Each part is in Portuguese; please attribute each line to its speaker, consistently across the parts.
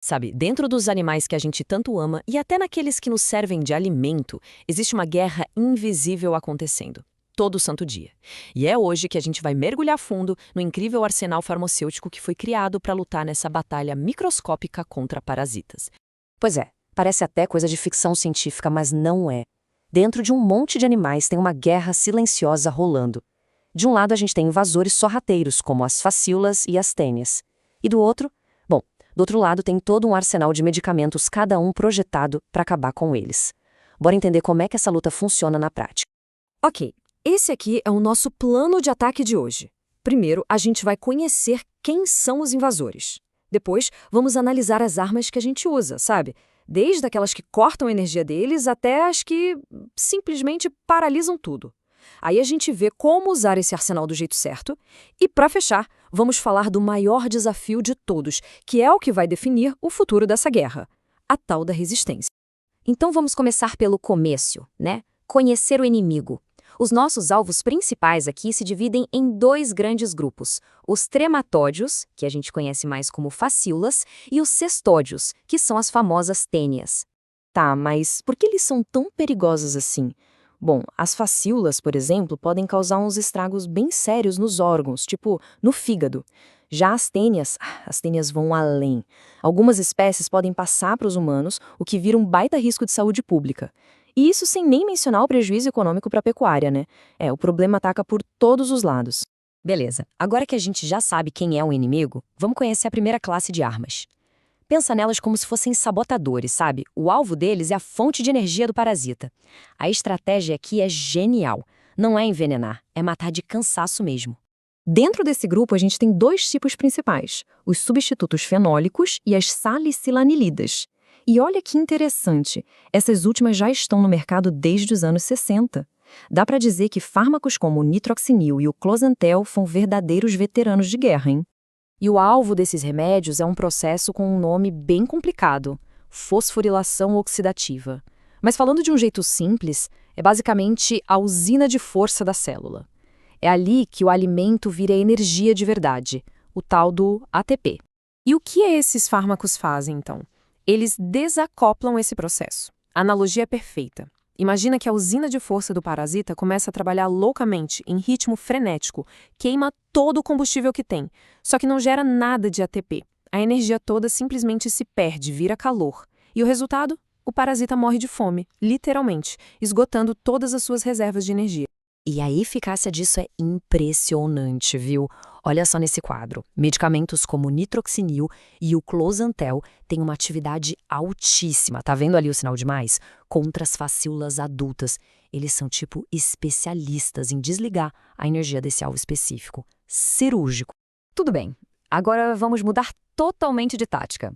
Speaker 1: Sabe, dentro dos animais que a gente tanto ama e até naqueles que nos servem de alimento, existe uma guerra invisível acontecendo, todo santo dia. E é hoje que a gente vai mergulhar fundo no incrível arsenal farmacêutico que foi criado para lutar nessa batalha microscópica contra parasitas.
Speaker 2: Pois é, parece até coisa de ficção científica, mas não é. Dentro de um monte de animais tem uma guerra silenciosa rolando. De um lado a gente tem invasores sorrateiros, como as facíolas e as tênias. E do outro, do outro lado tem todo um arsenal de medicamentos, cada um projetado para acabar com eles. Bora entender como é que essa luta funciona na prática.
Speaker 3: Ok, esse aqui é o nosso plano de ataque de hoje. Primeiro, a gente vai conhecer quem são os invasores. Depois, vamos analisar as armas que a gente usa, sabe? Desde aquelas que cortam a energia deles até as que simplesmente paralisam tudo. Aí a gente vê como usar esse arsenal do jeito certo. E, para fechar, vamos falar do maior desafio de todos, que é o que vai definir o futuro dessa guerra, a tal da resistência.
Speaker 2: Então vamos começar pelo começo, né? Conhecer o inimigo. Os nossos alvos principais aqui se dividem em dois grandes grupos: os trematódios, que a gente conhece mais como facíolas, e os cestódios, que são as famosas tênias.
Speaker 1: Tá, mas por que eles são tão perigosos assim? Bom, as facíolas, por exemplo, podem causar uns estragos bem sérios nos órgãos, tipo no fígado. Já as tênias vão além. Algumas espécies podem passar para os humanos, o que vira um baita risco de saúde pública. E isso sem nem mencionar o prejuízo econômico para a pecuária, né? O problema ataca por todos os lados.
Speaker 2: Beleza, agora que a gente já sabe quem é o inimigo, vamos conhecer a primeira classe de armas. Pensa nelas como se fossem sabotadores, sabe? O alvo deles é a fonte de energia do parasita. A estratégia aqui é genial. Não é envenenar, é matar de cansaço mesmo.
Speaker 3: Dentro desse grupo, a gente tem dois tipos principais: os substitutos fenólicos e as salicilanilidas. E olha que interessante, essas últimas já estão no mercado desde os anos 60. Dá para dizer que fármacos como o nitroxinil e o closantel são verdadeiros veteranos de guerra, hein?
Speaker 1: E o alvo desses remédios é um processo com um nome bem complicado: fosforilação oxidativa. Mas falando de um jeito simples, é basicamente a usina de força da célula. É ali que o alimento vira energia de verdade, o tal do ATP. E o que esses fármacos fazem, então? Eles desacoplam esse processo. A analogia é perfeita. Imagina que a usina de força do parasita começa a trabalhar loucamente, em ritmo frenético, queima todo o combustível que tem, só que não gera nada de ATP. A energia toda simplesmente se perde, vira calor. E o resultado? O parasita morre de fome, literalmente, esgotando todas as suas reservas de energia.
Speaker 2: E a eficácia disso é impressionante, viu? Olha só nesse quadro. Medicamentos como o nitroxinil e o closantel têm uma atividade altíssima, tá vendo ali o sinal de mais? Contra as facíolas adultas. Eles são tipo especialistas em desligar a energia desse alvo específico. Cirúrgico. Tudo bem, agora vamos mudar totalmente de tática.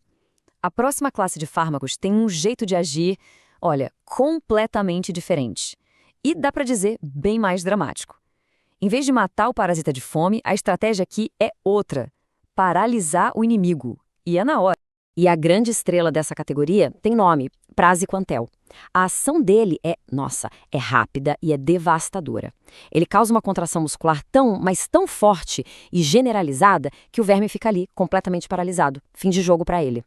Speaker 2: A próxima classe de fármacos tem um jeito de agir, olha, completamente diferente. E dá para dizer bem mais dramático. Em vez de matar o parasita de fome, a estratégia aqui é outra: paralisar o inimigo. E é na hora. E a grande estrela dessa categoria tem nome: praziquantel. A ação dele é rápida e é devastadora. Ele causa uma contração muscular mas tão forte e generalizada que o verme fica ali, completamente paralisado. Fim de jogo para ele.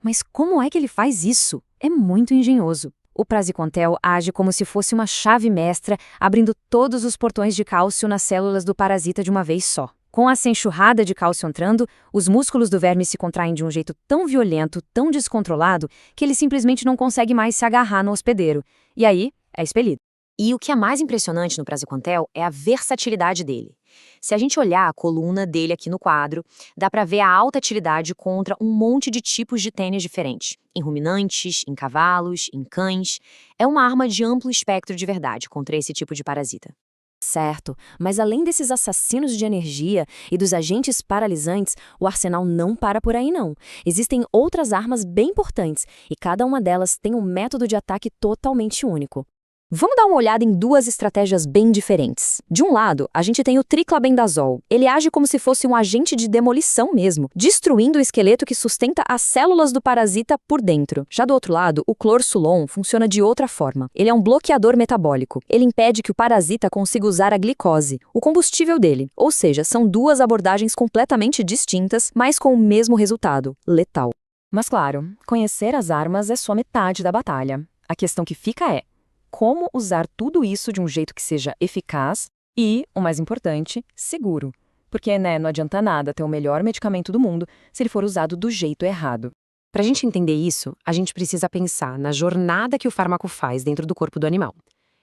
Speaker 2: Mas como é que ele faz isso? É muito engenhoso. O praziquantel age como se fosse uma chave mestra, abrindo todos os portões de cálcio nas células do parasita de uma vez só. Com essa enxurrada de cálcio entrando, os músculos do verme se contraem de um jeito tão violento, tão descontrolado, que ele simplesmente não consegue mais se agarrar no hospedeiro. E aí, é expelido. E o que é mais impressionante no praziquantel é a versatilidade dele. Se a gente olhar a coluna dele aqui no quadro, dá para ver a alta atividade contra um monte de tipos de tênis diferentes. Em ruminantes, em cavalos, em cães. É uma arma de amplo espectro de verdade contra esse tipo de parasita. Certo, mas além desses assassinos de energia e dos agentes paralisantes, o arsenal não para por aí não. Existem outras armas bem importantes e cada uma delas tem um método de ataque totalmente único. Vamos dar uma olhada em duas estratégias bem diferentes. De um lado, a gente tem o triclabendazol. Ele age como se fosse um agente de demolição mesmo, destruindo o esqueleto que sustenta as células do parasita por dentro. Já do outro lado, o clorsulon funciona de outra forma. Ele é um bloqueador metabólico. Ele impede que o parasita consiga usar a glicose, o combustível dele. Ou seja, são duas abordagens completamente distintas, mas com o mesmo resultado: letal.
Speaker 1: Mas claro, conhecer as armas é só metade da batalha. A questão que fica é como usar tudo isso de um jeito que seja eficaz e, o mais importante, seguro. Porque, não adianta nada ter o melhor medicamento do mundo se ele for usado do jeito errado.
Speaker 2: Para a gente entender isso, a gente precisa pensar na jornada que o fármaco faz dentro do corpo do animal.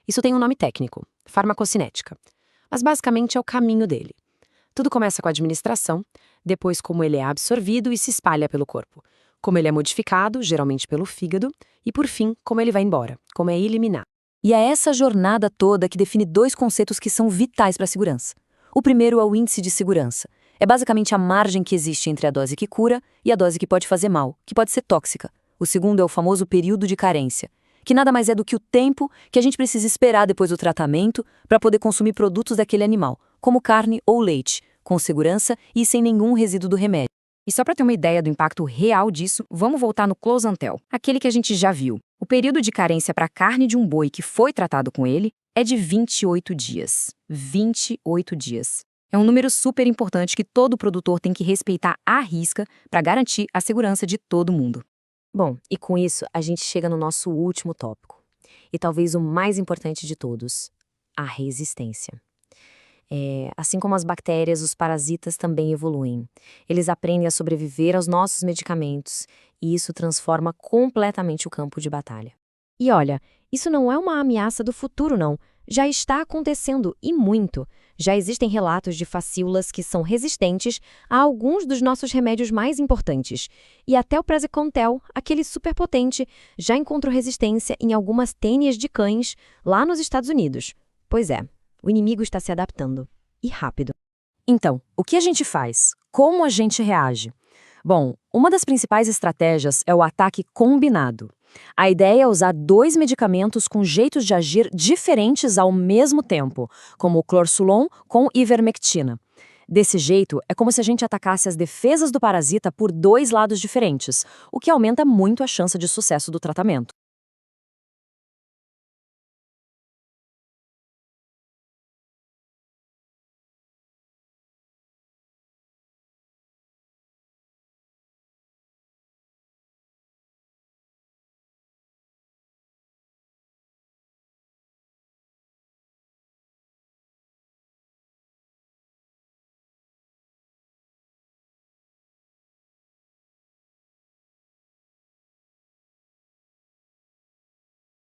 Speaker 2: Isso tem um nome técnico, farmacocinética. Mas basicamente é o caminho dele. Tudo começa com a administração, depois como ele é absorvido e se espalha pelo corpo, como ele é modificado, geralmente pelo fígado, e por fim, como ele vai embora, como é eliminado.
Speaker 1: E é essa jornada toda que define dois conceitos que são vitais para a segurança. O primeiro é o índice de segurança. É basicamente a margem que existe entre a dose que cura e a dose que pode fazer mal, que pode ser tóxica. O segundo é o famoso período de carência, que nada mais é do que o tempo que a gente precisa esperar depois do tratamento para poder consumir produtos daquele animal, como carne ou leite, com segurança e sem nenhum resíduo do remédio.
Speaker 3: E só para ter uma ideia do impacto real disso, vamos voltar no Closantel, aquele que a gente já viu. O período de carência para a carne de um boi que foi tratado com ele é de 28 dias. 28 dias. É um número super importante que todo produtor tem que respeitar à risca para garantir a segurança de todo mundo.
Speaker 2: Bom, e com isso a gente chega no nosso último tópico. E talvez o mais importante de todos, a resistência. Assim como as bactérias, os parasitas também evoluem. Eles aprendem a sobreviver aos nossos medicamentos e isso transforma completamente o campo de batalha.
Speaker 3: E olha, isso não é uma ameaça do futuro, não. Já está acontecendo, e muito. Já existem relatos de facíolas que são resistentes a alguns dos nossos remédios mais importantes. E até o Praziquantel, aquele superpotente, já encontrou resistência em algumas tênias de cães lá nos Estados Unidos. Pois é, o inimigo está se adaptando. E rápido.
Speaker 2: Então, o que a gente faz? Como a gente reage? Bom, uma das principais estratégias é o ataque combinado. A ideia é usar 2 medicamentos com jeitos de agir diferentes ao mesmo tempo, como o clorsulon com ivermectina. Desse jeito, é como se a gente atacasse as defesas do parasita por 2 lados diferentes, o que aumenta muito a chance de sucesso do tratamento.